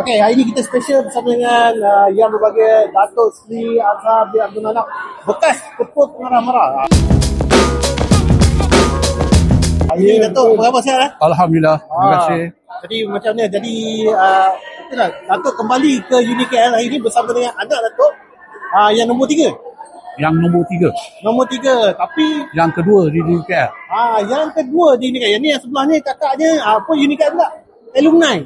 Okey, hari ini kita special bersama dengan yang berbahagia Datuk Seri Azhar bin Abdul Manap, bekas Ketua Pengarah MARA. Hari ini Datuk, apa khabar sihat? Alhamdulillah, terima kasih. Jadi macam mana? Jadi itulah, Datuk kembali ke UniKL hari ini bersama dengan anak Datuk yang nombor 3. Yang nombor 3. Nombor 3, tapi Yang kedua di UniKL. yang kedua di UniKL. Yang ni yang sebelah ni kakaknya apa UniKL pula? Alumni.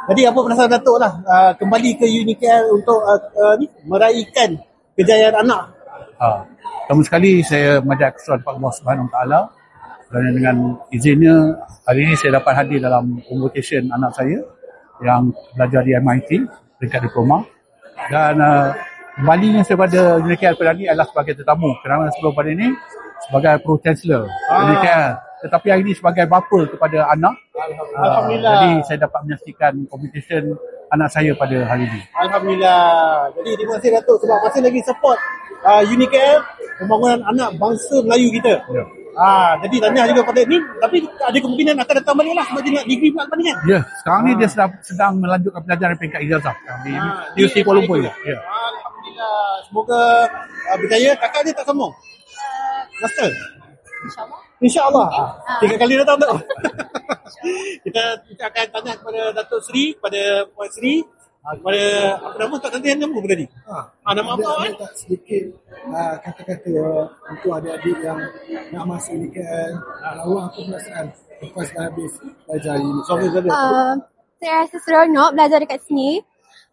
Jadi apa perasaan Datuk lah kembali ke UniKL untuk meraihkan kejayaan anak? Pertama sekali saya mengucap kepada Allah Subhanahu Wa Taala kerana dengan izinnya hari ini saya dapat hadir dalam convocation anak saya yang belajar di MIT dekat diploma, dan kembalinya saya pada UniKL pada ini adalah sebagai tetamu, kerana sebelum pada ini sebagai Pro Chancellor UniKL, tetapi hari ini sebagai bapa kepada anak. Alhamdulillah. Jadi saya dapat menyaksikan competition anak saya pada hari ini. Alhamdulillah. Jadi terima kasih Datuk sebab masih lagi support UniKL pembangunan anak bangsa Melayu kita. Ya. Jadi tahniah juga pada ni, tapi ada kemungkinan akan datang balik lah sebab dia nak degree pula kembali kan? Ya, sekarang ni dia sedang melanjutkan pelajaran peringkat ijazah di UC Kuala Lumpur. Ya. Alhamdulillah. Semoga berjaya. Kakak dia tak sambung? Master? InsyaAllah. 3 kali datang tu. kita akan tanya kepada Datuk Seri, kepada Puan Seri, kepada apa nama tak nanti nama apa tadi? Nama apa kan? Tak sedikit kata-kata untuk adik-adik yang nak masuk UniKL, awak apa perasaan lepas dah habis belajar ini? Saya rasa seronok belajar dekat sini.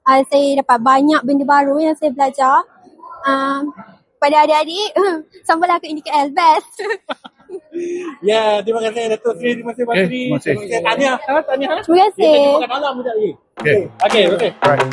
Saya dapat banyak benda baru yang saya belajar. Pada adik-adik, sampailah ke UniKL, best. Ya, terima kasih Datuk Seri, terima kasih Puan Seri. Terima kasih. Tahniah. Terima kasih. Kita makan malam sekejap lagi. Okey. Right.